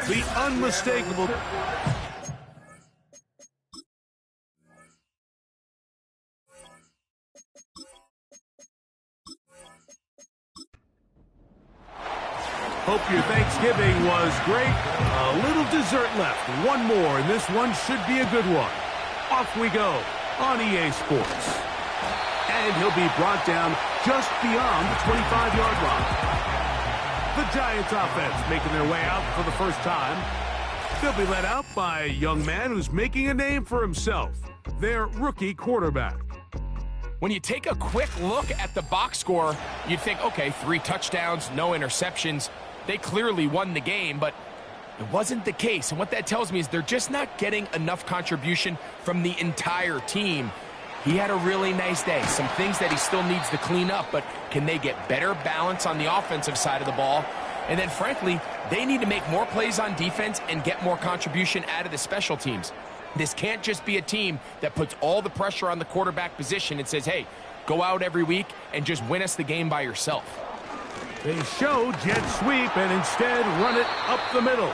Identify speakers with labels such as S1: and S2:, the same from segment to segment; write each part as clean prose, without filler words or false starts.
S1: The unmistakable. Hope your Thanksgiving was great. A little dessert left. One more, and this one should be a good one. Off we go on EA Sports. And he'll be brought down just beyond the 25-yard line. The Giants offense making their way out for the first time. They'll be led out by a young man who's making a name for himself, their rookie quarterback.
S2: When you take a quick look at the box score, you'd think, okay, 3 touchdowns, no interceptions. They clearly won the game, but it wasn't the case. And what that tells me is they're just not getting enough contribution from the entire team. He had a really nice day. Some things that he still needs to clean up, but can they get better balance on the offensive side of the ball? And then, frankly, they need to make more plays on defense and get more contribution out of the special teams. This can't just be a team that puts all the pressure on the quarterback position and says, hey, go out every week and just win us the game by yourself.
S1: They show jet sweep and instead run it up the middle.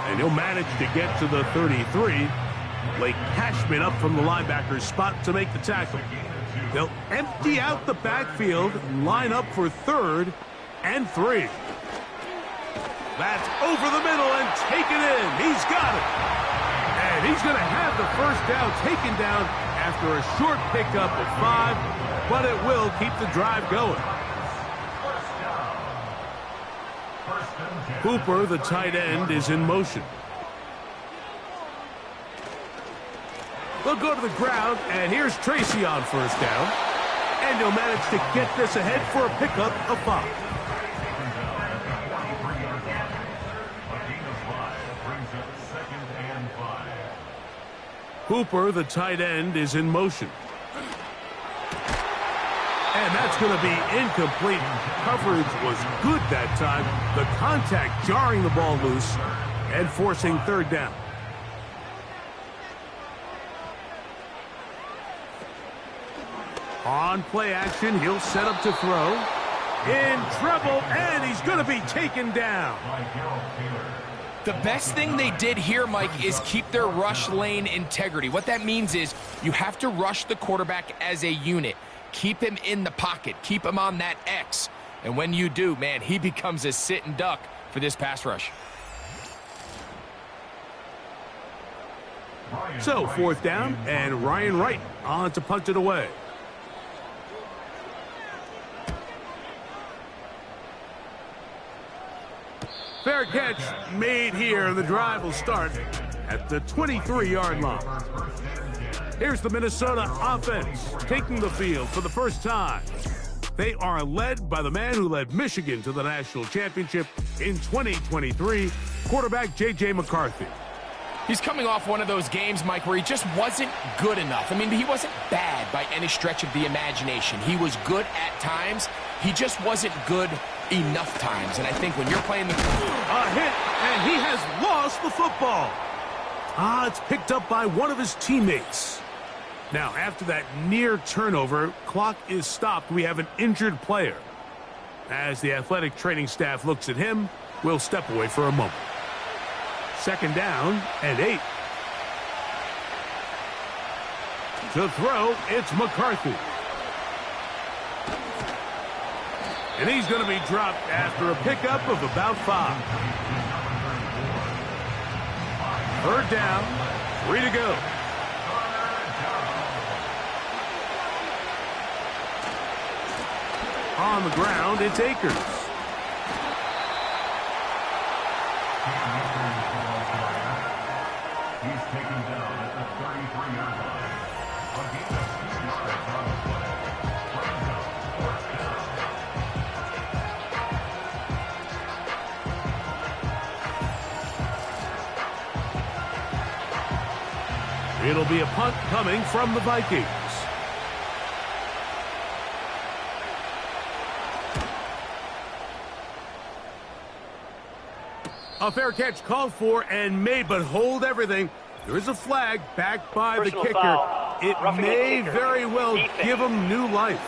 S1: And he'll manage to get to the 33. Blake Cashman up from the linebacker's spot to make the tackle. They'll empty out the backfield, line up for 3rd and 3. That's over the middle and taken in. He's got it. And he's going to have the first down taken down after a short pickup of 5, but it will keep the drive going. Hooper, the tight end, is in motion. They'll go to the ground, and here's Tracy on first down. And he'll manage to get this ahead for a pickup of 5. Hooper, the tight end, is in motion. And that's going to be incomplete. Coverage was good that time. The contact jarring the ball loose and forcing 3rd down. On play action, he'll set up to throw. In trouble, and he's going to be taken down.
S2: The best thing they did here, Mike, is keep their rush lane integrity. What that means is you have to rush the quarterback as a unit. Keep him in the pocket. Keep him on that X. And when you do, man, he becomes a sit and duck for this pass rush.
S1: So, 4th down, and Ryan Wright on to punt it away. Fair catch made here. The drive will start at the 23-yard line. Here's the Minnesota offense taking the field for the first time. They are led by the man who led Michigan to the national championship in 2023, quarterback J.J. McCarthy.
S2: He's coming off one of those games, Mike, where he just wasn't good enough. I mean, he wasn't bad by any stretch of the imagination. He was good at times. He just wasn't good enough times. And I think when you're playing the...
S1: A hit, and he has lost the football. It's picked up by one of his teammates. Now, after that near turnover, clock is stopped. We have an injured player. As the athletic training staff looks at him, we'll step away for a moment. 2nd down and 8. To throw, it's McCarthy. And he's going to be dropped after a pickup of about 5. 3rd down, 3 to go. On the ground, it's Akers.
S3: He's taken down at the 33-yard line.
S1: It'll be a punt coming from the Vikings. A fair catch called for and made, but hold everything. There is a flag backed by the kicker.
S4: Foul.
S1: It may very well give him new life.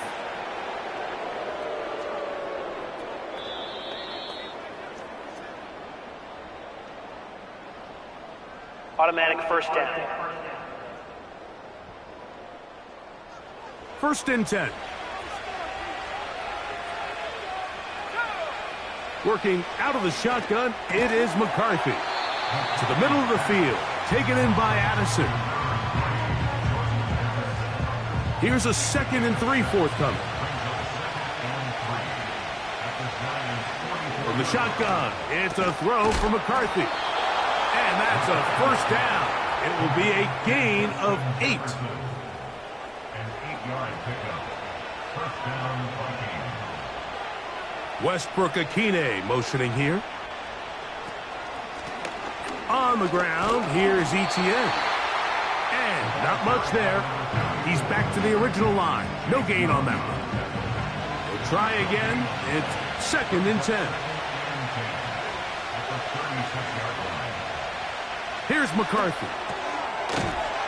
S4: Automatic first down.
S1: 1st and 10. Working out of the shotgun, it is McCarthy. To the middle of the field, taken in by Addison. Here's a 2nd and 3 forthcoming. From the shotgun, it's a throw for McCarthy. And that's a first down. It will be a gain of 8.
S3: An 8-yard pickup. First down, Vikings.
S1: Westbrook Akine motioning here. On the ground, here's Etienne. And not much there. He's back to the original line. No gain on that one. We'll try again. It's 2nd and 10. Here's McCarthy.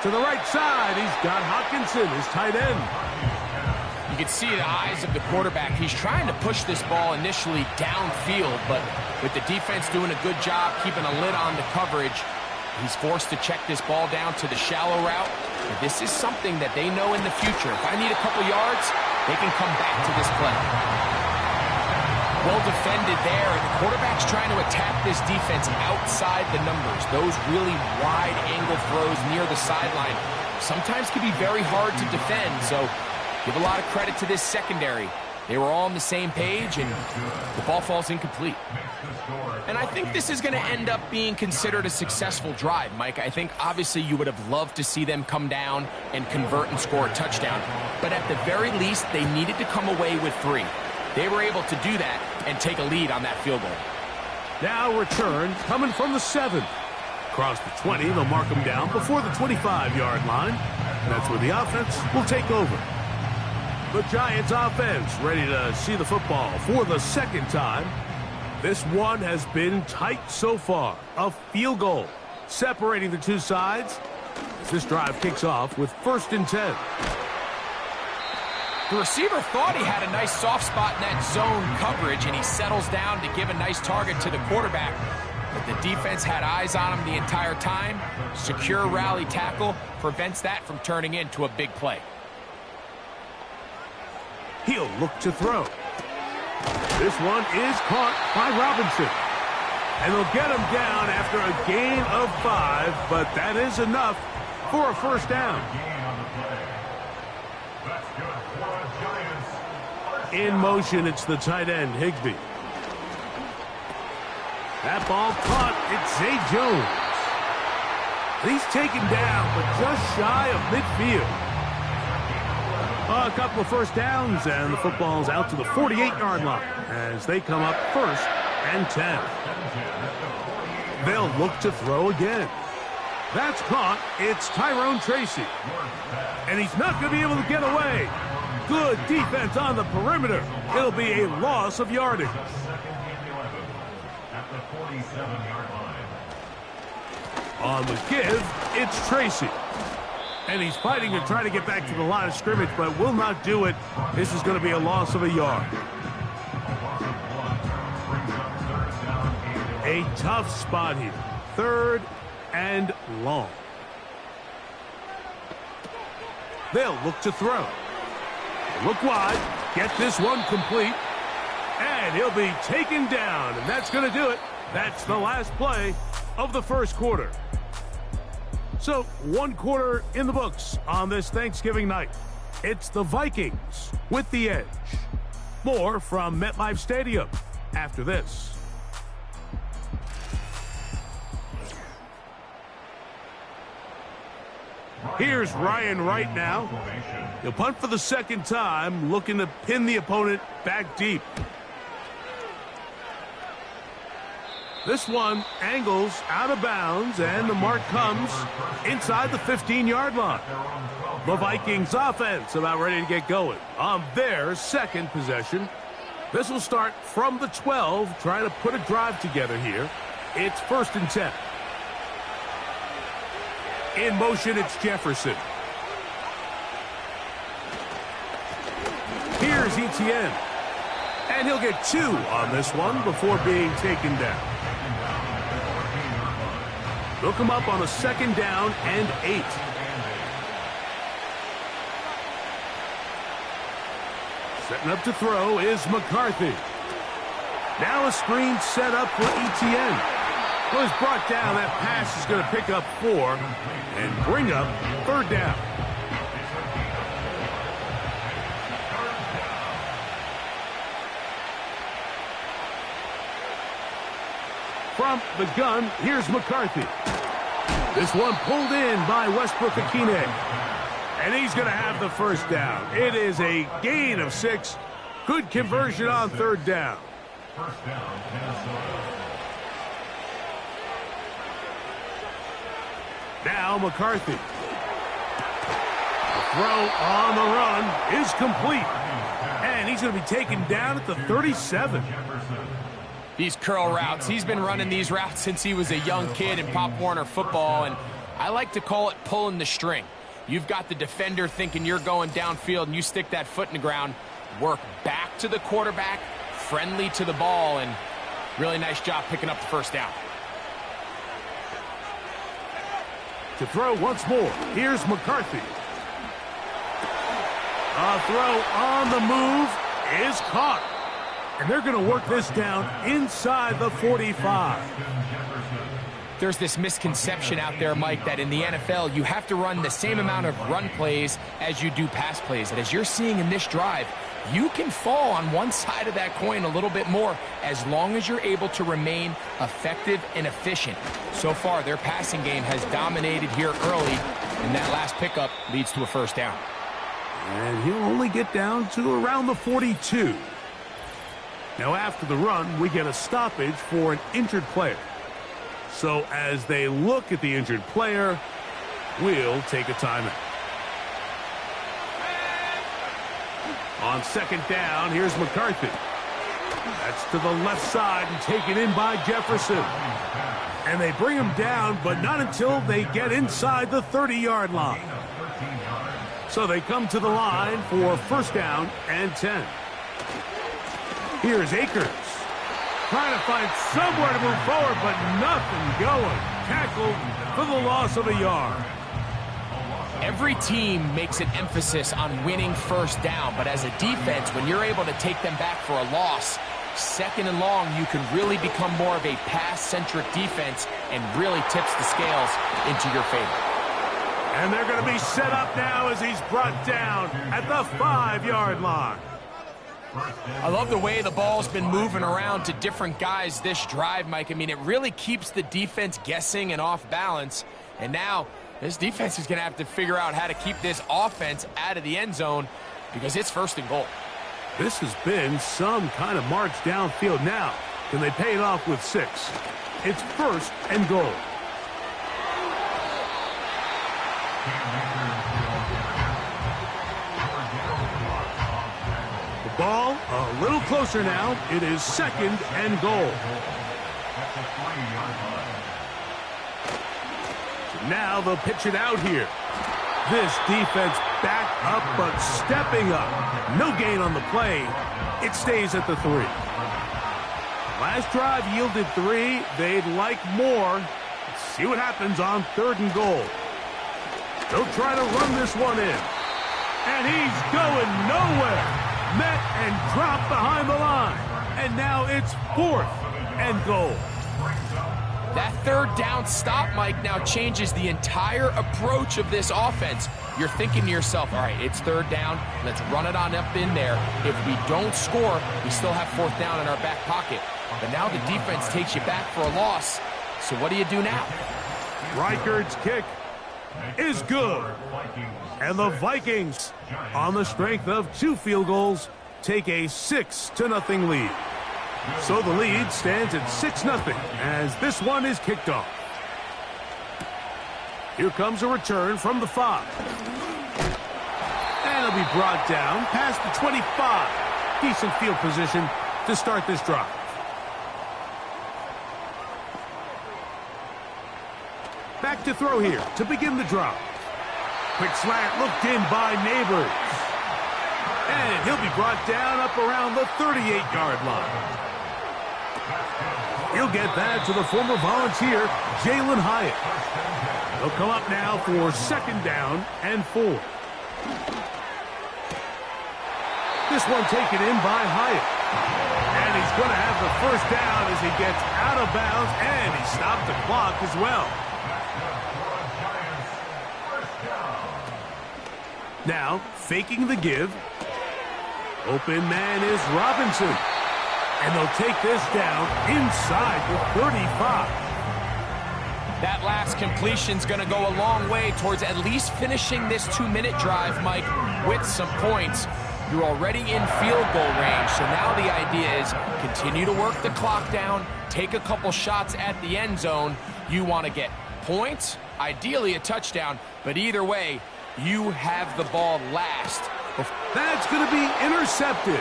S1: To the right side, he's got Hockenson, his tight end.
S2: You can see the eyes of the quarterback. He's trying to push this ball initially downfield, but with the defense doing a good job keeping a lid on the coverage, he's forced to check this ball down to the shallow route. And this is something that they know in the future. If I need a couple yards, they can come back to this play. Well defended there, and the quarterback's trying to attack this defense outside the numbers. Those really wide angle throws near the sideline sometimes can be very hard to defend, so give a lot of credit to this secondary. They were all on the same page, and the ball falls incomplete. And I think this is going to end up being considered a successful drive, Mike. I think obviously you would have loved to see them come down and convert and score a touchdown. But at the very least, they needed to come away with 3. They were able to do that and take a lead on that field goal.
S1: Now return coming from the 7. Across the 20, they'll mark them down before the 25-yard line. That's where the offense will take over. The Giants offense ready to see the football for the 2nd time. This one has been tight so far. A field goal separating the two sides as this drive kicks off with 1st and 10.
S2: The receiver thought he had a nice soft spot in that zone coverage, and he settles down to give a nice target to the quarterback. But the defense had eyes on him the entire time. Secure rally tackle prevents that from turning into a big play.
S1: He'll look to throw. This one is caught by Robinson. And they'll get him down after a gain of 5, but that is enough for a first down. In motion, it's the tight end, Higbee. That ball caught. It's Zay Jones. He's taken down, but just shy of midfield. A couple of first downs, and the football's out to the 48-yard line as they come up 1st and 10. They'll look to throw again. That's caught. It's Tyrone Tracy. And he's not going to be able to get away. Good defense on the perimeter. It'll be a loss of yardage. On the give, it's Tracy. And he's fighting to try to get back to the line of scrimmage, but will not do it. This is going to be a loss of a yard. A tough spot here. 3rd and long. They'll look to throw. Look wide. Get this one complete. And he'll be taken down. And that's going to do it. That's the last play of the first quarter. So, 1 quarter in the books on this Thanksgiving night. It's the Vikings with the edge. More from MetLife Stadium after this. Here's Ryan Wright now. He'll punt for the 2nd time, looking to pin the opponent back deep. This one angles out of bounds, and the mark comes inside the 15-yard line. The Vikings offense about ready to get going on their 2nd possession. This will start from the 12, trying to put a drive together here. It's 1st and 10. In motion, it's Jefferson. Here's Etienne. And he'll get 2 on this one before being taken down. They'll come up on a 2nd down and 8. Setting up to throw is McCarthy. Now a screen set up for Etienne. Well, it's brought down. That pass is going to pick up 4 and bring up 3rd down. From the gun, here's McCarthy. This one pulled in by Westbrook-Ikhine. And he's going to have the 1st down. It is a gain of 6. Good conversion on 3rd down.
S3: 1st down, Minnesota.
S1: Now McCarthy. The throw on the run is complete. And he's going to be taken down at the 37.
S2: These curl routes, he's been running these routes since he was a young kid in Pop Warner football, and I like to call it pulling the string. You've got the defender thinking you're going downfield, and you stick that foot in the ground, work back to the quarterback, friendly to the ball, and really nice job picking up the 1st down.
S1: To throw once more, here's McCarthy. A throw on the move is caught. And they're going to work this down inside the 45.
S2: There's this misconception out there, Mike, that in the NFL, you have to run the same amount of run plays as you do pass plays. And as you're seeing in this drive, you can fall on one side of that coin a little bit more as long as you're able to remain effective and efficient. So far, their passing game has dominated here early, and that last pickup leads to a 1st down.
S1: And he'll only get down to around the 42. Now, after the run, we get a stoppage for an injured player. So as they look at the injured player, we'll take a timeout. On 2nd down, here's McCarthy. That's to the left side and taken in by Jefferson. And they bring him down, but not until they get inside the 30-yard line. So they come to the line for 1st down and 10. Here's Akers. Trying to find somewhere to move forward, but nothing going. Tackled for the loss of a yard.
S2: Every team makes an emphasis on winning 1st down, but as a defense, when you're able to take them back for a loss, 2nd and long, you can really become more of a pass-centric defense and really tips the scales into your favor.
S1: And they're going to be set up now as he's brought down at the 5-yard line.
S2: I love the way the ball's been moving around to different guys this drive, Mike. I mean, it really keeps the defense guessing and off balance. And now this defense is going to have to figure out how to keep this offense out of the end zone because it's 1st and goal.
S1: This has been some kind of march downfield now. Can they pay it off with 6? It's 1st and goal. Ball a little closer now. It is 2nd and goal. So now they'll pitch it out here. This defense back up but stepping up. No gain on the play. It stays at the 3. Last drive yielded 3. They'd like more. Let's see what happens on 3rd and goal. They'll try to run this one in. And he's going nowhere. Met and dropped behind the line. And now it's 4th and goal.
S2: That 3rd down stop, Mike, now changes the entire approach of this offense. You're thinking to yourself, all right, it's 3rd down. Let's run it on up in there. If we don't score, we still have 4th down in our back pocket. But now the defense takes you back for a loss. So what do you do now?
S1: Reichard's kick is good. And the Vikings, on the strength of 2 field goals, take a 6-0 lead. So the lead stands at 6-0 as this one is kicked off. Here comes a return from the 5. And it'll be brought down past the 25. Decent field position to start this drive. Back to throw here to begin the drive. Quick slant looked in by Neighbors. And he'll be brought down up around the 38-yard line. He'll get that to the former Volunteer, Jalen Hyatt. He'll come up now for 2nd down and 4. This one taken in by Hyatt. And he's going to have the 1st down as he gets out of bounds, and he stopped the clock as well. Now, faking the give. Open man is Robinson. And they'll take this down inside the 35.
S2: That last completion's going to go a long way towards at least finishing this 2-minute drive, Mike, with some points. You're already in field goal range, so now the idea is continue to work the clock down, take a couple shots at the end zone. You want to get points, ideally a touchdown, but either way, you have the ball last.
S1: That's going to be intercepted.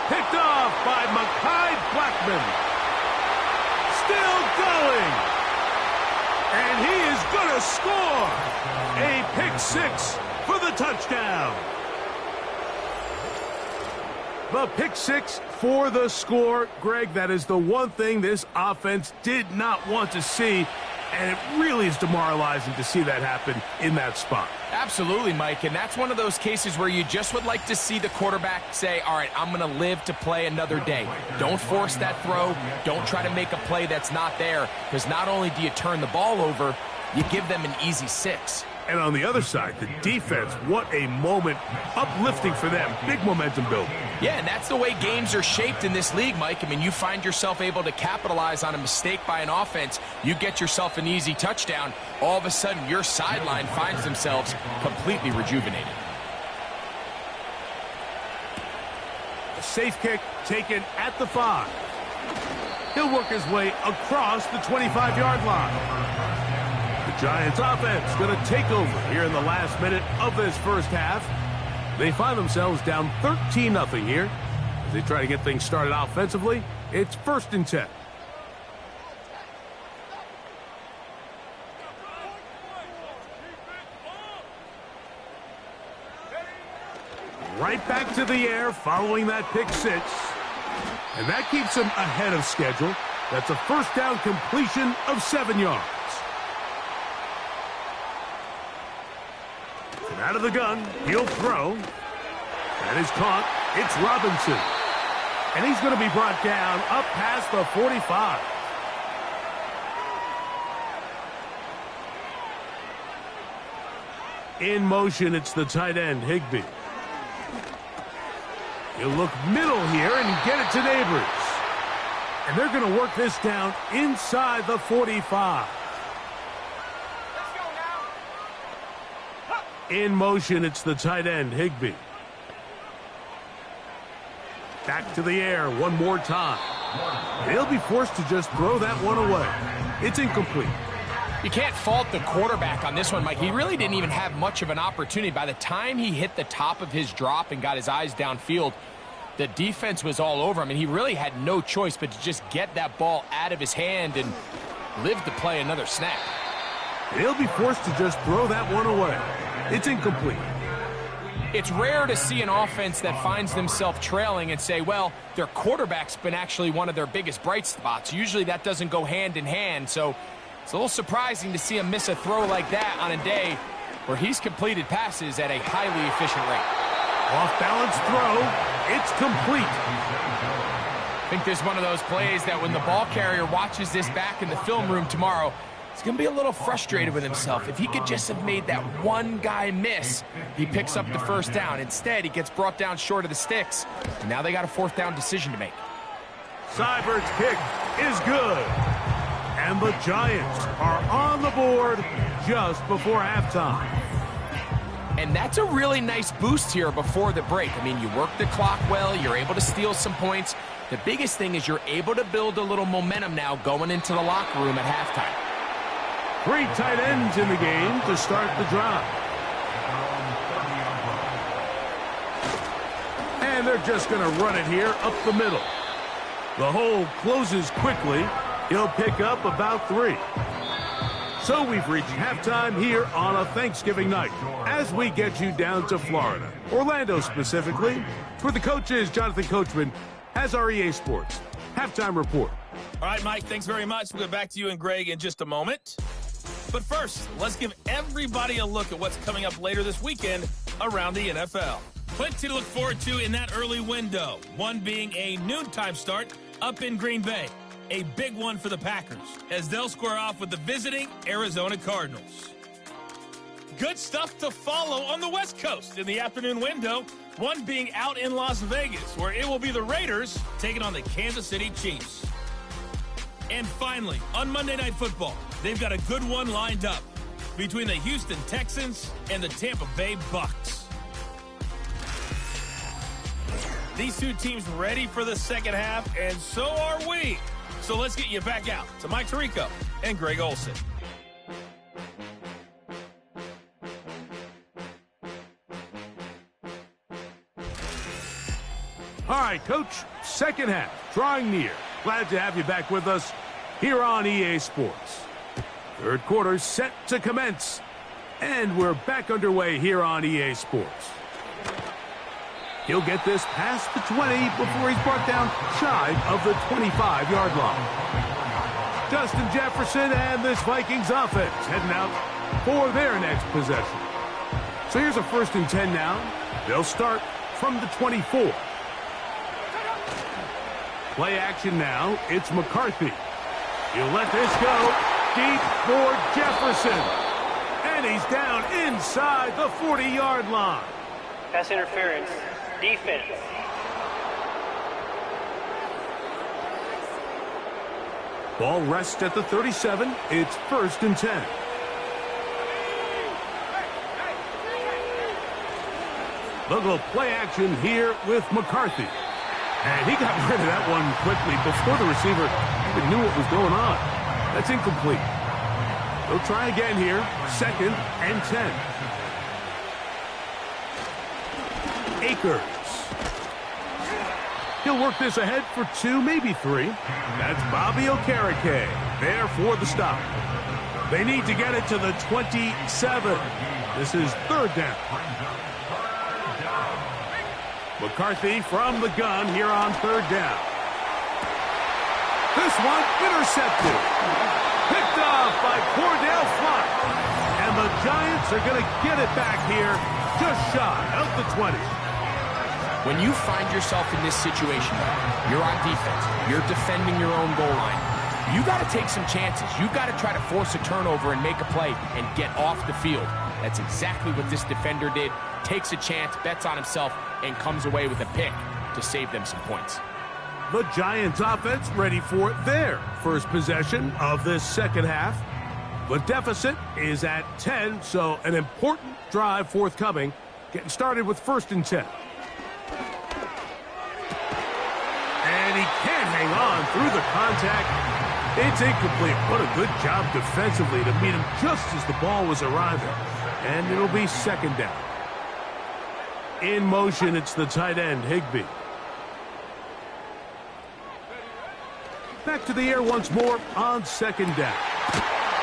S1: Picked off by Mekhi Blackmon. Still going. And he is going to score. A pick 6 for the touchdown. The pick 6 for the score. Greg, that is the one thing this offense did not want to see. And it really is demoralizing to see that happen in that spot.
S2: Absolutely, Mike, and that's one of those cases where you just would like to see the quarterback say, all right, I'm going to live to play another day. Don't force that throw. Don't try to make a play that's not there, because not only do you turn the ball over, you give them an easy 6.
S1: And on the other side, the defense, what a moment, uplifting for them. Big momentum building.
S2: Yeah, and that's the way games are shaped in this league, Mike. I mean, you find yourself able to capitalize on a mistake by an offense. You get yourself an easy touchdown. All of a sudden, your sideline finds themselves completely rejuvenated.
S1: A safe kick taken at the 5. He'll work his way across the 25-yard line. The Giants offense going to take over here in the last minute of this first half. They find themselves down 13-0 here. As they try to get things started offensively, it's 1st and 10. Right back to the air following that pick 6. And that keeps him ahead of schedule. That's a 1st down completion of 7 yards. From out of the gun, he'll throw. That is caught. It's Robinson. And he's going to be brought down up past the 45. In motion, it's the tight end, Higbee. He'll look middle here and get it to Neighbors. And they're going to work this down inside the 45. In motion, it's the tight end, Higbee. Back to the air one more time. They'll be forced to just throw that one away. It's incomplete.
S2: You can't fault the quarterback on this one, Mike. He really didn't even have much of an opportunity. By the time he hit the top of his drop and got his eyes downfield, the defense was all over him, and he really had no choice but to just get that ball out of his hand and live to play another snap.
S1: They'll be forced to just throw that one away. It's incomplete.
S2: It's rare to see an offense that finds themselves trailing and say, well, their quarterback's been actually one of their biggest bright spots. Usually that doesn't go hand in hand, so it's a little surprising to see him miss a throw like that on a day where he's completed passes at a highly efficient rate.
S1: Off-balance throw. It's complete.
S2: I think this is one of those plays that when the ball carrier watches this back in the film room tomorrow, he's going to be a little frustrated with himself. If he could just have made that one guy miss, he picks up the 1st down. Instead, he gets brought down short of the sticks, and now they got a 4th down decision to make.
S1: Seibert's kick is good. And the Giants are on the board just before halftime.
S2: And that's a really nice boost here before the break. I mean, you work the clock well, you're able to steal some points. The biggest thing is you're able to build a little momentum now going into the locker room at halftime.
S1: 3 tight ends in the game to start the drive. And they're just going to run it here up the middle. The hole closes quickly. He'll pick up about 3. So we've reached halftime here on a Thanksgiving night as we get you down to Florida, Orlando specifically. For the coaches, Jonathan Coachman has our EA Sports. halftime report.
S4: All right, Mike, thanks very much. We'll get back to you and Greg in just a moment. But first, let's give everybody a look at what's coming up later this weekend around the NFL. Plenty to look forward to in that early window, one being a noontime start up in Green Bay. A big one for the Packers, as they'll square off with the visiting Arizona Cardinals. Good stuff to follow on the West Coast in the afternoon window, one being out in Las Vegas, where it will be the Raiders taking on the Kansas City Chiefs. And finally, on Monday Night Football, they've got a good one lined up between the Houston Texans and the Tampa Bay Bucks. These two teams ready for the second half, and so are we. So let's get you back out to Mike Tirico and Greg Olsen.
S1: All right, Coach, second half, drawing near. Glad to have you back with us here on EA Sports. Third quarter set to commence, and we're back underway here on EA Sports. He'll get this past the 20 before he's brought down shy of the 25-yard line. Justin Jefferson and this Vikings offense heading out for their next possession. So here's a 1st and 10 now. They'll start from the 24. Play action now. It's McCarthy. He'll let this go deep for Jefferson. And he's down inside the 40-yard line.
S5: Pass interference. Defense.
S1: Ball rests at the 37. It's 1st and 10. They'll go play action here with McCarthy. And he got rid of that one quickly before the receiver even knew what was going on. That's incomplete. They'll try again here. 2nd and 10. Akers. He'll work this ahead for 2, maybe 3. That's Bobby Okereke there for the stop. They need to get it to the 27. This is 3rd down. McCarthy from the gun here on 3rd down. This one intercepted. Picked off by Cordell Flott. And the Giants are going to get it back here just shy of the 20.
S2: When you find yourself in this situation, you're on defense, you're defending your own goal line, you got to take some chances. You got to try to force a turnover and make a play and get off the field. That's exactly what this defender did. Takes a chance, bets on himself, and comes away with a pick to save them some points.
S1: The Giants offense ready for their first possession of this second half. The deficit is at 10, so an important drive forthcoming. Getting started with 1st and 10. And he can't hang on through the contact. It's incomplete. What a good job defensively to meet him just as the ball was arriving. And it'll be 2nd down. In motion, it's the tight end, Higbee. Back to the air once more on 2nd down.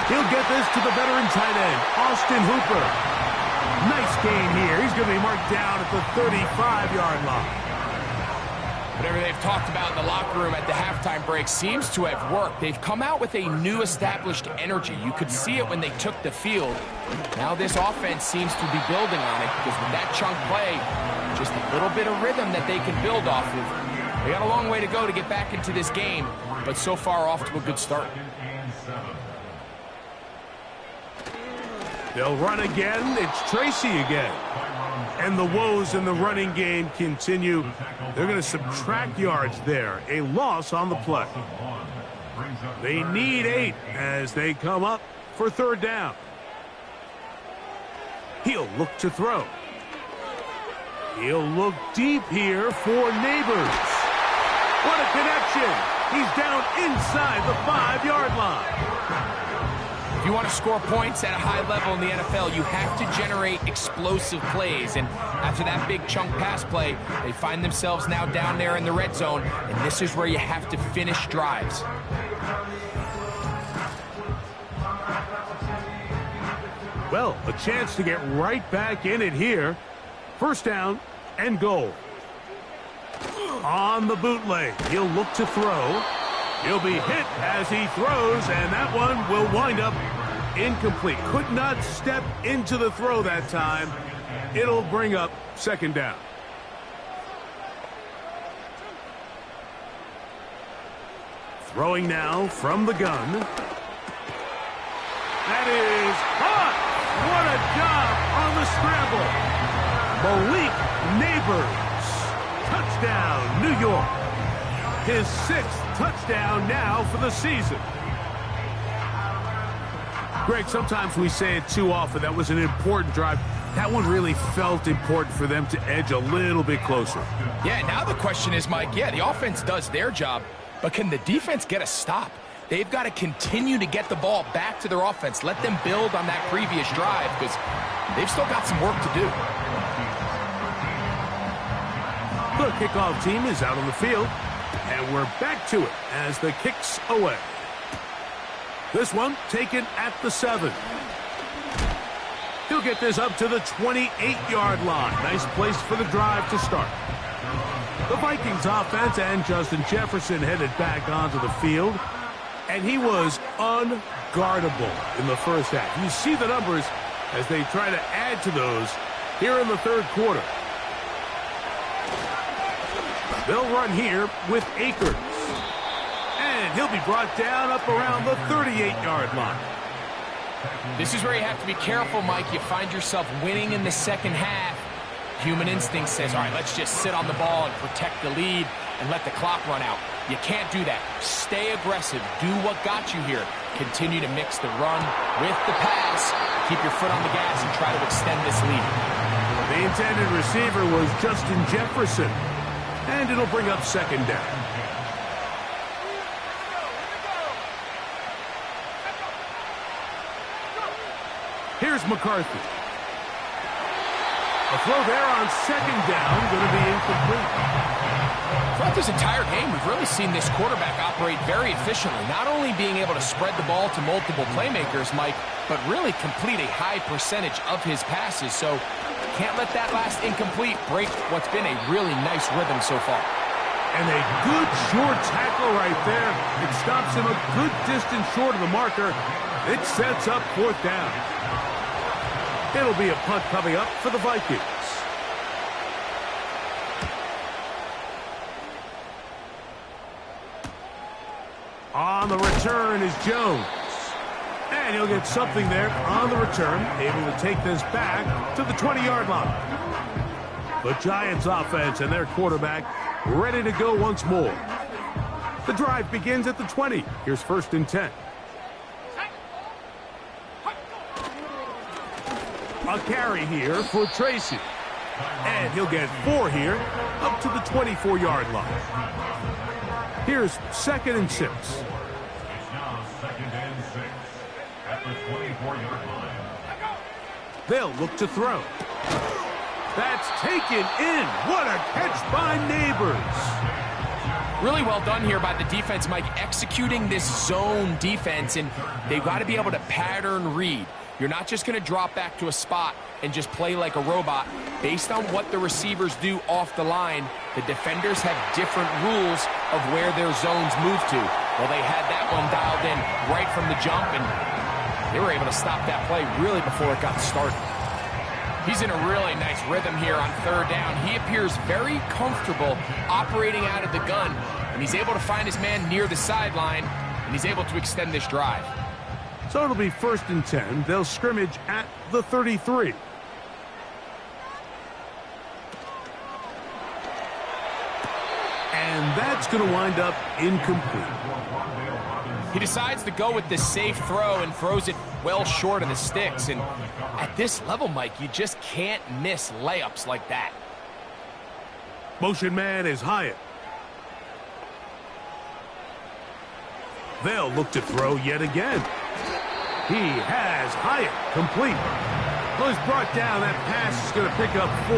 S1: He'll get this to the veteran tight end, Austin Hooper. Nice gain here. He's going to be marked down at the 35-yard line.
S2: Whatever they've talked about in the locker room at the halftime break seems to have worked. They've come out with a new established energy. You could see it when they took the field. Now this offense seems to be building on it because with that chunk play, just a little bit of rhythm that they can build off of. They got a long way to go to get back into this game, but so far off to a good start.
S1: They'll run again. It's Tracy again. And the woes in the running game continue. They're going to subtract yards there. A loss on the play. They need 8 as they come up for 3rd down. He'll look to throw. He'll look deep here for Neighbors. What a connection. He's down inside the 5-yard line.
S2: If you want to score points at a high level in the NFL, you have to generate explosive plays. And after that big chunk pass play, they find themselves now down there in the red zone. And this is where you have to finish drives.
S1: Well, a chance to get right back in it here. 1st down and goal. On the bootleg, he'll look to throw. He'll be hit as he throws, and that one will wind up incomplete. Could not step into the throw that time. It'll bring up second down. Throwing now from the gun. That is hot. What a job on the scramble. Malik Neighbors. Touchdown, New York. His 6th touchdown now for the season. Greg, sometimes we say it too often. That was an important drive. That one really felt important for them to edge a little bit closer.
S2: Yeah, now the question is, Mike, yeah, the offense does their job, but can the defense get a stop? They've got to continue to get the ball back to their offense. Let them build on that previous drive because they've still got some work to do.
S1: The kickoff team is out on the field, and we're back to it as the kick's away. This one taken at the 7. He'll get this up to the 28-yard line. Nice place for the drive to start. The Vikings offense and Justin Jefferson headed back onto the field, and he was unguardable in the first half. You see the numbers as they try to add to those here in the third quarter. They'll run here with Akers. And he'll be brought down up around the 38-yard line.
S2: This is where you have to be careful, Mike. You find yourself winning in the second half. Human instinct says, all right, let's just sit on the ball and protect the lead and let the clock run out. You can't do that. Stay aggressive. Do what got you here. Continue to mix the run with the pass. Keep your foot on the gas and try to extend this lead.
S1: The intended receiver was Justin Jefferson, and it'll bring up second down. Here's McCarthy. A throw there on second down, going to be incomplete.
S2: Throughout this entire game, we've really seen this quarterback operate very efficiently, not only being able to spread the ball to multiple playmakers, Mike, but really complete a high percentage of his passes. So can't let that last incomplete break what's been a really nice rhythm so far.
S1: And a good short tackle right there. It stops him a good distance short of the marker. It sets up fourth down. It'll be a punt coming up for the Vikings. On the return is Jones. And he'll get something there on the return, able to take this back to the 20-yard line. The Giants offense and their quarterback ready to go once more. The drive begins at the 20. Here's 1st and 10. A carry here for Tracy. And he'll get 4 here up to the 24-yard line. Here's 2nd and 6.
S3: It's now 2nd and 6 at the 24-yard line.
S1: They'll look to throw. That's taken in. What a catch by Neighbors.
S2: Really well done here by the defense, Mike, executing this zone defense, and they've got to be able to pattern read. You're not just going to drop back to a spot and just play like a robot. Based on what the receivers do off the line, the defenders have different rules of where their zones move to. Well, they had that one dialed in right from the jump, and they were able to stop that play really before it got started. He's in a really nice rhythm here on 3rd down. He appears very comfortable operating out of the gun, and he's able to find his man near the sideline, and he's able to extend this drive.
S1: So it'll be 1st and 10. They'll scrimmage at the 33. And that's going to wind up incomplete.
S2: He decides to go with the safe throw and throws it well short of the sticks. And at this level, Mike, you just can't miss layups like that.
S1: Motion man is Hyatt. They'll look to throw yet again. He has Hyatt complete. Well, he's brought down. That pass is going to pick up 4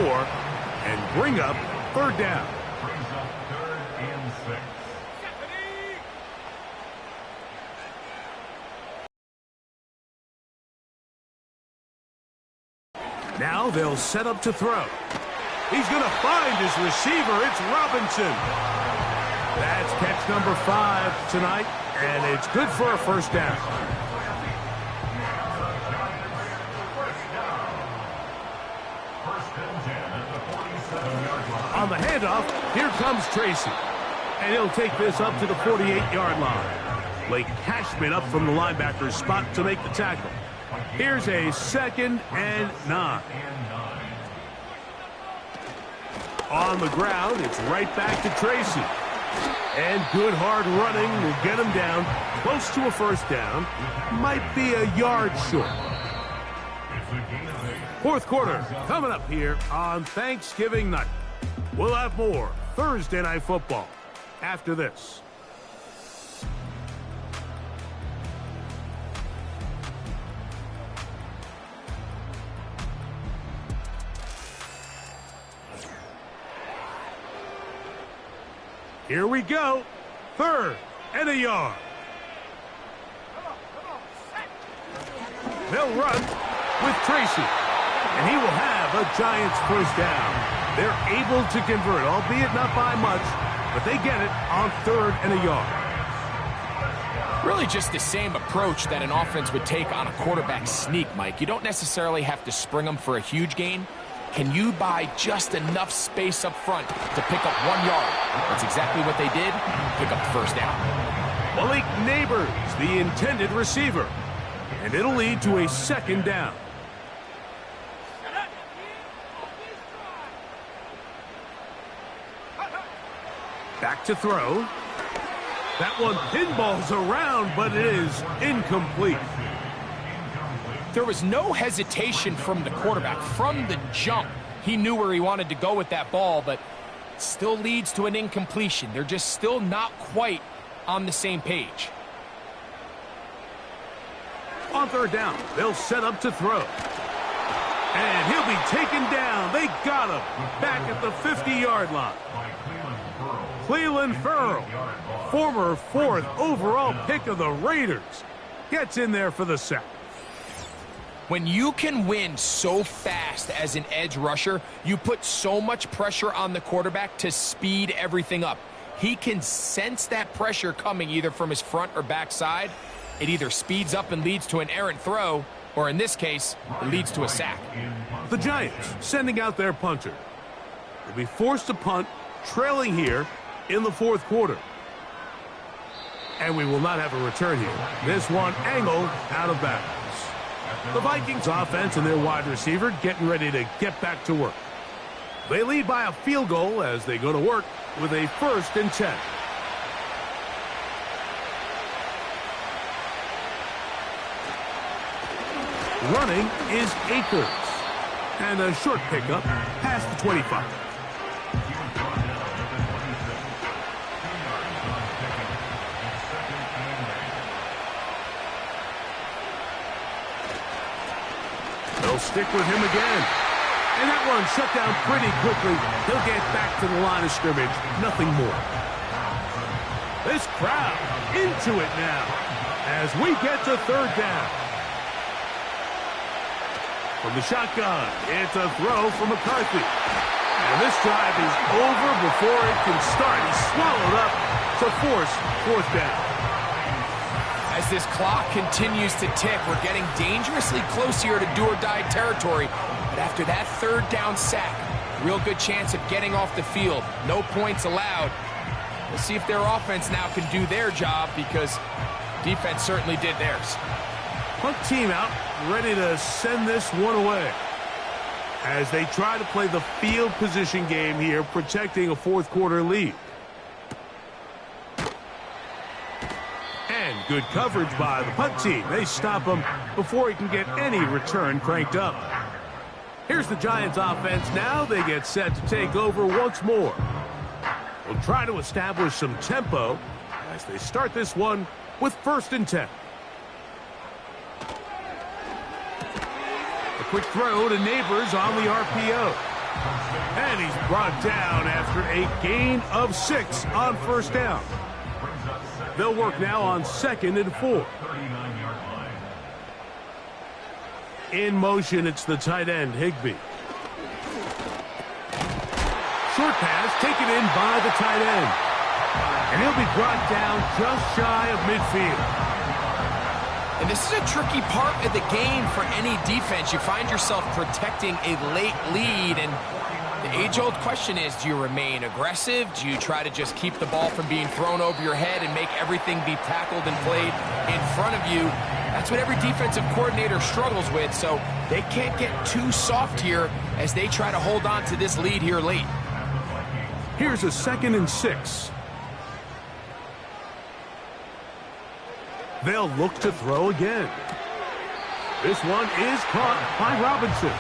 S1: and bring up 3rd down.
S3: Brings up 3rd and 6.
S1: Now they'll set up to throw. He's going to find his receiver. It's Robinson. That's catch number 5 tonight, and it's good for a first down. On the handoff, here comes Tracy. And he'll take this up to the 48-yard line. Blake Cashman up from the linebacker's spot to make the tackle. Here's a 2nd and 9. On the ground, it's right back to Tracy. And good hard running will get him down close to a first down. Might be a yard short. Fourth quarter coming up here on Thanksgiving night. We'll have more Thursday Night Football after this. Here we go. 3rd and a yard. They'll run with Tracy. And he will have a Giants first down. They're able to convert, albeit not by much, but they get it on 3rd and a yard.
S2: Really just the same approach that an offense would take on a quarterback sneak, Mike. You don't necessarily have to spring them for a huge gain. Can you buy just enough space up front to pick up 1 yard? That's exactly what they did. Pick up the first down.
S1: Malik Neighbors, the intended receiver. And it'll lead to a 2nd down. Back to throw. That one pinballs around, but it is incomplete.
S2: There was no hesitation from the quarterback. From the jump, he knew where he wanted to go with that ball, but it still leads to an incompletion. They're just still not quite on the same page.
S1: On 3rd down, they'll set up to throw. And he'll be taken down. They got him back at the 50-yard line. Clelin Ferrell, former 4th overall pick of the Raiders, gets in there for the sack.
S2: When you can win so fast as an edge rusher, you put so much pressure on the quarterback to speed everything up. He can sense that pressure coming either from his front or back side. It either speeds up and leads to an errant throw, or in this case, it leads to a sack.
S1: The Giants sending out their punter. They'll be forced to punt, trailing here in the 4th quarter. And we will not have a return here. This one angled out of bounds. The Vikings offense and their wide receiver getting ready to get back to work. They lead by a field goal as they go to work with a 1st and 10. Running is Akers. And a short pickup past the 25. They'll stick with him again. And that one shut down pretty quickly. He'll get back to the line of scrimmage. Nothing more. This crowd into it now as we get to 3rd down. From the shotgun, it's a throw from McCarthy. And this drive is over before it can start. He's swallowed up to force 4th down.
S2: As this clock continues to tick, we're getting dangerously close here to do-or-die territory. But after that 3rd down sack, real good chance of getting off the field. No points allowed. We'll see if their offense now can do their job, because defense certainly did theirs.
S1: Punt team out, ready to send this one away. As they try to play the field position game here, protecting a 4th quarter lead. And good coverage by the punt team. They stop him before he can get any return cranked up. Here's the Giants offense now. They get set to take over once more. They'll try to establish some tempo as they start this one with 1st and 10. A quick throw to Neighbors on the RPO. And he's brought down after a gain of 6 on 1st down. They'll work now on 2nd and 4. In motion, it's the tight end, Higbee. short pass taken in by the tight end. And he'll be brought down just shy of midfield.
S2: And this is a tricky part of the game for any defense. You find yourself protecting a late lead, and the age-old question is, do you remain aggressive? Do you try to just keep the ball from being thrown over your head and make everything be tackled and played in front of you? That's what every defensive coordinator struggles with, so they can't get too soft here as they try to hold on to this lead here late.
S1: Here's a 2nd and 6. They'll look to throw again. This one is caught by Robinson.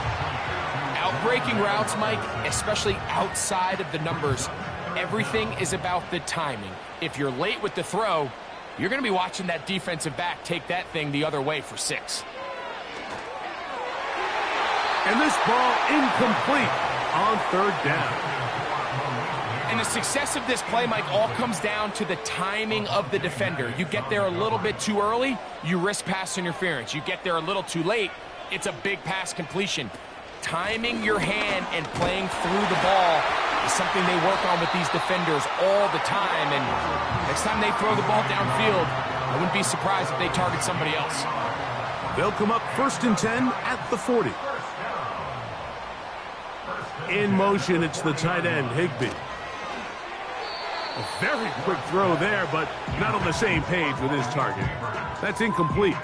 S2: Outbreaking routes, Mike, especially outside of the numbers, everything is about the timing. If you're late with the throw, you're going to be watching that defensive back take that thing the other way for 6.
S1: And this ball incomplete on 3rd down.
S2: And the success of this play, Mike, all comes down to the timing of the defender. You get there a little bit too early, you risk pass interference. You get there a little too late, it's a big pass completion. Timing your hand and playing through the ball is something they work on with these defenders all the time. And next time they throw the ball downfield, I wouldn't be surprised if they target somebody else.
S1: They'll come up 1st and 10 at the 40. In motion, it's the tight end, Higbee. A very quick throw there, but not on the same page with his target. That's incomplete.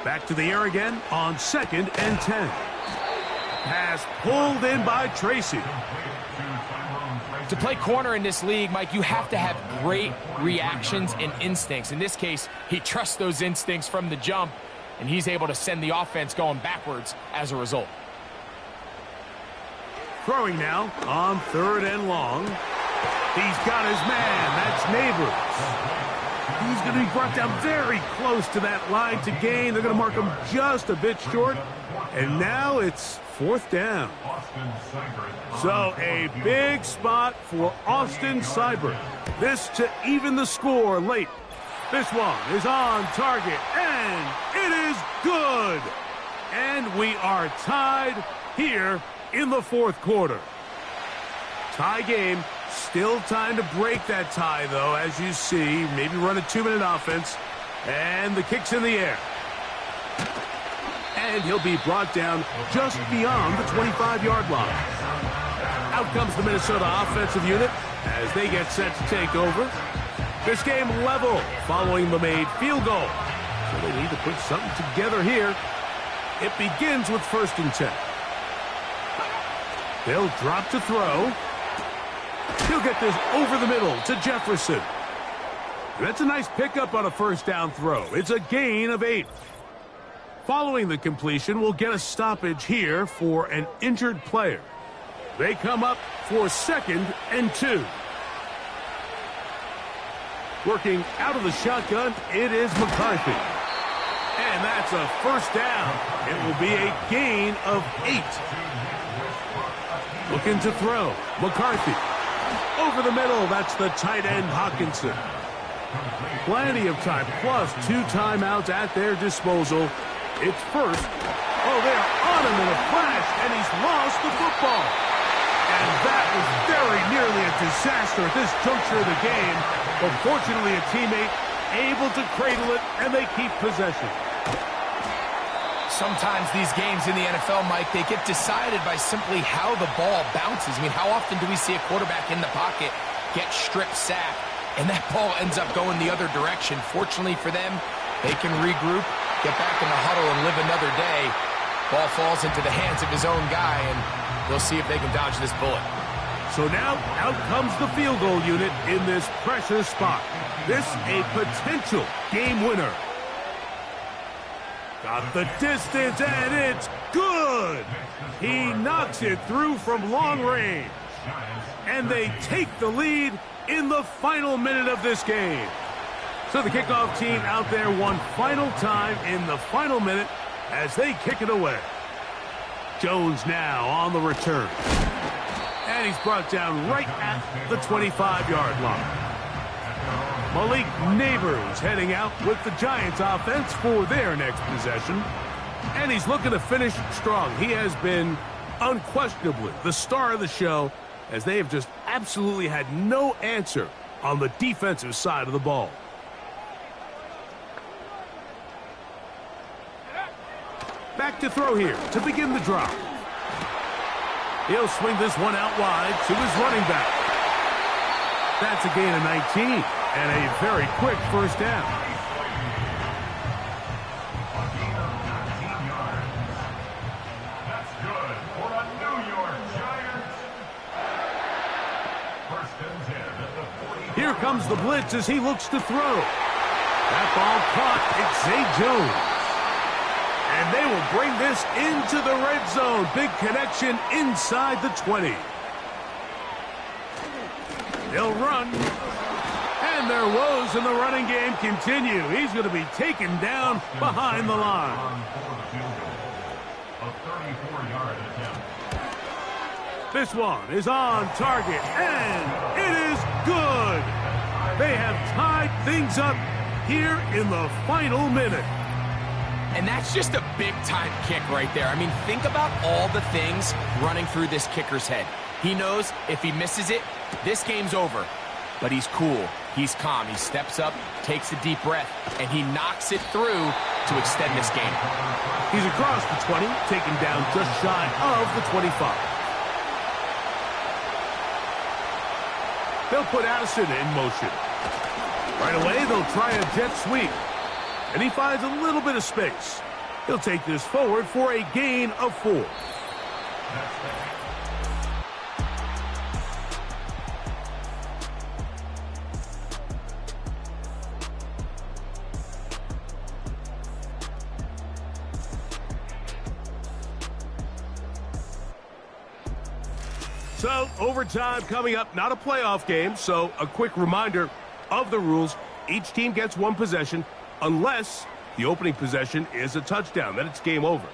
S1: Back to the air again on 2nd and 10. Pass pulled in by Tracy.
S2: To play corner in this league, Mike, you have to have great reactions and instincts. In this case, he trusts those instincts from the jump, and he's able to send the offense going backwards as a result.
S1: Throwing now on 3rd and long. He's got his man. That's Neighbors. He's going to be brought down very close to that line to gain. They're going to mark him just a bit short. And now it's 4th down. So a big spot for Austin Seibert. This to even the score late. This one is on target, and it is good. And we are tied here in the 4th quarter. Tie game. Still time to break that tie, though, as you see. Maybe run a 2-minute offense. And the kick's in the air. And he'll be brought down just beyond the 25-yard line. Out comes the Minnesota offensive unit as they get set to take over. This game level following the made field goal. So they need to put something together here. It begins with 1st and 10. They'll drop to throw. He'll get this over the middle to Jefferson. That's a nice pickup on a 1st down throw. It's a gain of 8. Following the completion, we'll get a stoppage here for an injured player. They come up for 2nd and 2. Working out of the shotgun, it is McCarthy. And that's a 1st down. It will be a gain of 8. Looking to throw. McCarthy. Over the middle, that's the tight end Hawkinson. Plenty of time, plus 2 timeouts at their disposal. It's 1st. Oh, they are on him in a flash, and he's lost the football. And that was very nearly a disaster at this juncture of the game. But fortunately, a teammate able to cradle it, and they keep possession.
S2: Sometimes these games in the NFL, Mike, they get decided by simply how the ball bounces. I mean, how often do we see a quarterback in the pocket get strip sacked, and that ball ends up going the other direction? Fortunately for them, they can regroup, get back in the huddle, and live another day. Ball falls into the hands of his own guy, and they'll see if they can dodge this bullet.
S1: So now, out comes the field goal unit in this pressure spot. This a potential game winner. Got the distance, and it's good. He knocks it through from long range. And they take the lead in the final minute of this game. So the kickoff team out there one final time in the final minute as they kick it away. Jones now on the return. And he's brought down right at the 25-yard line. Malik Neighbors heading out with the Giants offense for their next possession. And he's looking to finish strong. He has been unquestionably the star of the show, as they have just absolutely had no answer on the defensive side of the ball. Back to throw here to begin the drive. He'll swing this one out wide to his running back. That's a gain of 19 and a very quick first down.
S3: That's good for a New York Giants. First and 10 at the 40.
S1: Here comes the blitz as he looks to throw. That ball caught. It's Zay Jones. And they will bring this into the red zone. Big connection inside the 20. They'll run. And their woes in the running game continue. He's going to be taken down behind the line.
S3: A 34-yard attempt.
S1: This one is on target, and it is good. They have tied things up here in the final minute.
S2: And that's just a big-time kick right there. I mean, think about all the things running through this kicker's head. He knows if he misses it, this game's over. But he's cool. He's calm. He steps up, takes a deep breath, and he knocks it through to extend this game.
S1: He's across the 20, taken down just shy of the 25. They'll put Addison in motion. Right away, they'll try a jet sweep. And he finds a little bit of space. He'll take this forward for a gain of 4. So, overtime coming up, not a playoff game, so a quick reminder of the rules. Each team gets one possession, unless the opening possession is a touchdown. Then it's game over.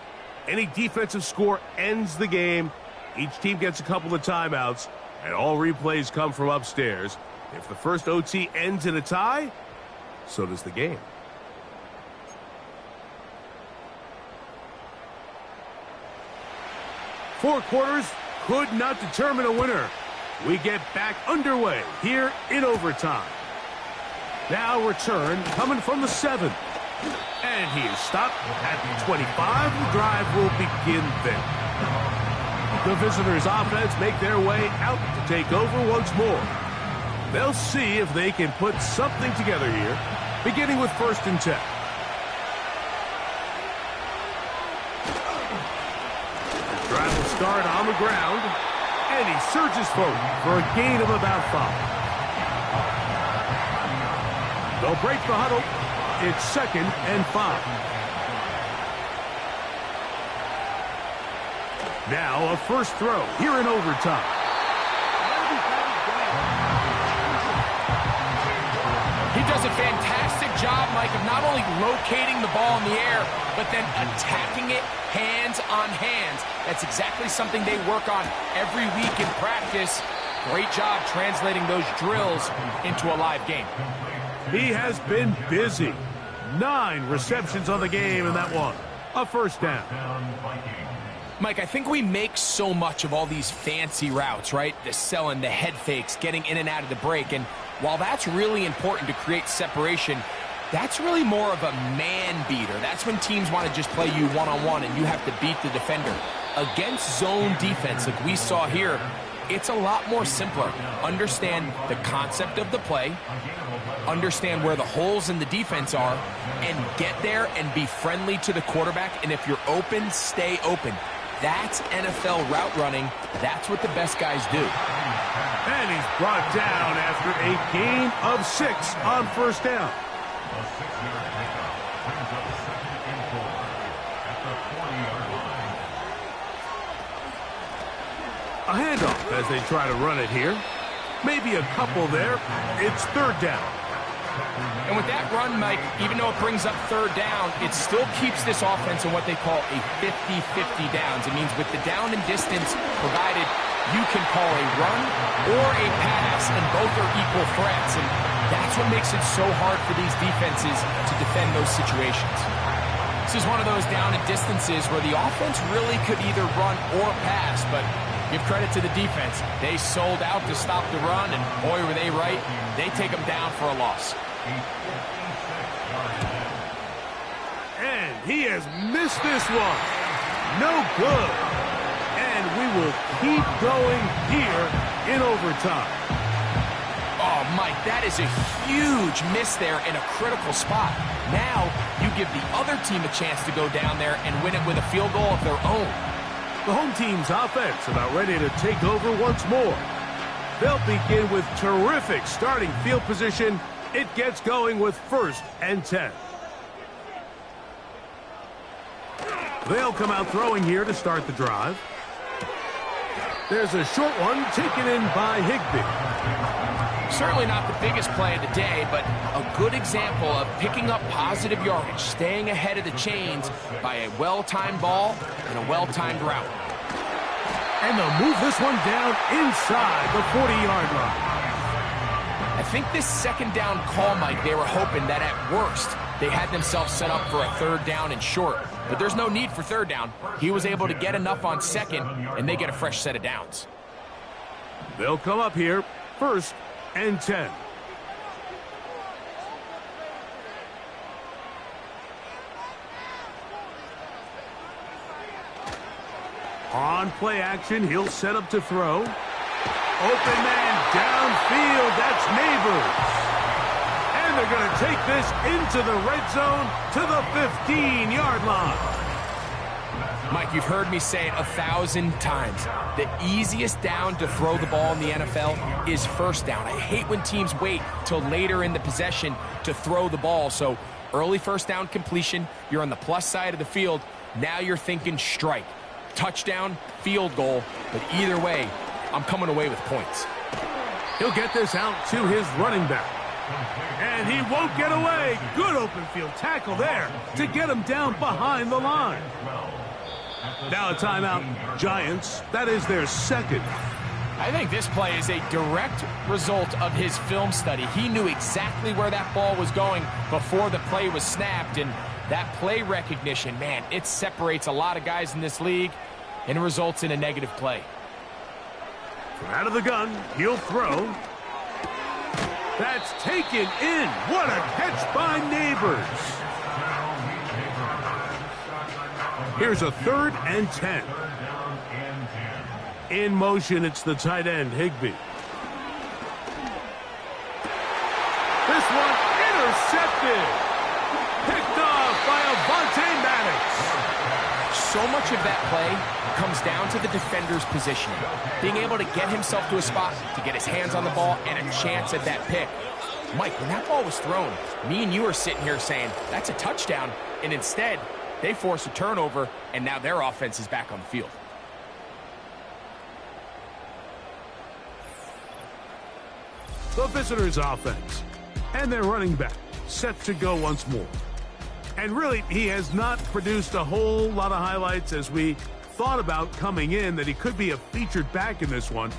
S1: Any defensive score ends the game. Each team gets a couple of timeouts, and all replays come from upstairs. If the first OT ends in a tie, so does the game. Four quarters could not determine a winner. We get back underway here in overtime. Now return coming from the 7. And he is stopped at the 25. The drive will begin then. The visitors' offense make their way out to take over once more. They'll see if they can put something together here, beginning with 1st and 10. The drive will start on the ground, and he surges forward for a gain of about 5. They'll break the huddle. It's 2nd and 5. Now a first throw here in overtime.
S2: He does a fantastic job, Mike, of not only locating the ball in the air, but then attacking it hands on hands. That's exactly something they work on every week in practice. Great job translating those drills into a live game.
S1: He has been busy. 9 receptions on the game in that one. A first down.
S2: Mike, I think we make so much of all these fancy routes, right? The selling, the head fakes, getting in and out of the break. And while that's really important to create separation, that's really more of a man beater. That's when teams want to just play you one-on-one and you have to beat the defender. Against zone defense like we saw here, it's a lot more simpler. Understand the concept of the play, understand where the holes in the defense are, and get there and be friendly to the quarterback. And if you're open, stay open. That's NFL route running. That's what the best guys do.
S1: And he's brought down after a gain of 6 on first down.
S3: A 6-yard pickup brings up 2nd and 4 at the 40-yard line.
S1: A handoff as they try to run it here. Maybe a couple there. It's 3rd down.
S2: And with that run, Mike, even though it brings up 3rd down, it still keeps this offense in what they call a 50-50 downs. It means with the down and distance provided, you can call a run or a pass, and both are equal threats. And that's that's what makes it so hard for these defenses to defend those situations. This is one of those down and distances where the offense really could either run or pass, but give credit to the defense. They sold out to stop the run, and boy, were they right. They take them down for a loss.
S1: And he has missed this one. No good. And we will keep going here in overtime.
S2: Oh, Mike, that is a huge miss there in a critical spot. Now, you give the other team a chance to go down there and win it with a field goal of their own.
S1: The home team's offense about ready to take over once more. They'll begin with terrific starting field position. It gets going with 1st and 10. They'll come out throwing here to start the drive. There's a short one taken in by Higbee.
S2: Certainly not the biggest play of the day, but a good example of picking up positive yardage, staying ahead of the chains by a well-timed ball and a well-timed route.
S1: And they'll move this one down inside the 40-yard line.
S2: I think this second down call, Mike, they were hoping that at worst they had themselves set up for a 3rd down and short. But there's no need for 3rd down. He was able to get enough on 2nd, and they get a fresh set of downs.
S1: They'll come up here 1st and 10. On play action, he'll set up to throw. Open man downfield, that's Neighbors. And they're going to take this into the red zone to the 15-yard line.
S2: Mike, you've heard me say it 1,000 times. The easiest down to throw the ball in the NFL is 1st down. I hate when teams wait till later in the possession to throw the ball. So early 1st down completion, you're on the plus side of the field. Now you're thinking strike. Touchdown, field goal, but either way, I'm coming away with points.
S1: He'll get this out to his running back. And he won't get away. Good open field tackle there to get him down behind the line. Now a timeout, Giants. That is their 2nd.
S2: I think this play is a direct result of his film study. He knew exactly where that ball was going before the play was snapped, and that play recognition, man, it separates a lot of guys in this league and results in a negative play.
S1: From out of the gun, he'll throw. That's taken in. What a catch by Neighbors. Here's a 3rd and 10. In motion, it's the tight end, Higbee. This one intercepted. Picked off by Avonte Maddox.
S2: So much of that play comes down to the defender's positioning. Being able to get himself to a spot, to get his hands on the ball, and a chance at that pick. Mike, when that ball was thrown, me and you are sitting here saying, that's a touchdown, and instead, they force a turnover, and now their offense is back on the field.
S1: The visitors' offense and their running back set to go once more. And really, he has not produced a whole lot of highlights as we thought about coming in that he could be a featured back in this one.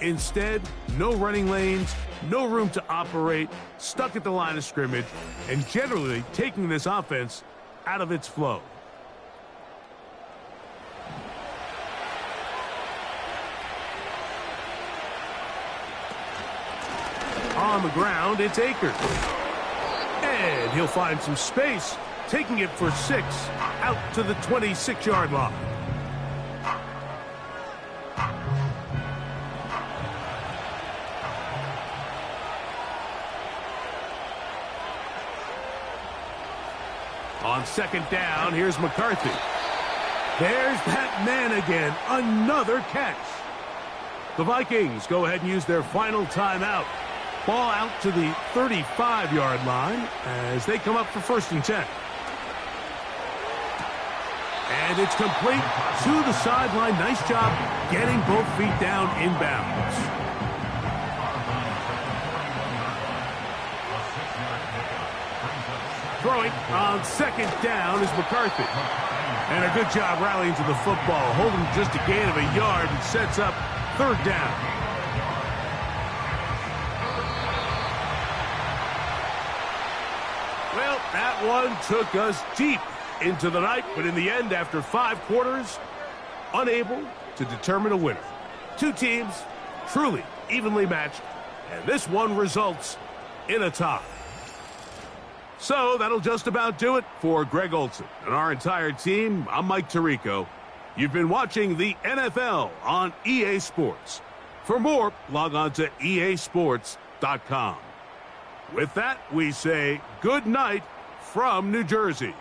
S1: Instead, no running lanes, no room to operate, stuck at the line of scrimmage, and generally taking this offense out of its flow. On the ground, it's Akers. And he'll find some space, taking it for 6 out to the 26-yard line. On 2nd down, here's McCarthy. There's that man again. Another catch. The Vikings go ahead and use their final timeout. Ball out to the 35-yard line as they come up for 1st and 10. And it's complete to the sideline. Nice job getting both feet down inbounds. Throwing on 2nd down is McCarthy. And a good job rallying to the football, holding just a gain of a yard and sets up 3rd down. Well, that one took us deep into the night, but in the end, after 5 quarters, unable to determine a winner. 2 teams truly evenly matched, and this one results in a tie. So that'll just about do it for Greg Olsen and our entire team. I'm Mike Tirico. You've been watching the NFL on EA Sports. For more, log on to easports.com. With that, we say good night from New Jersey.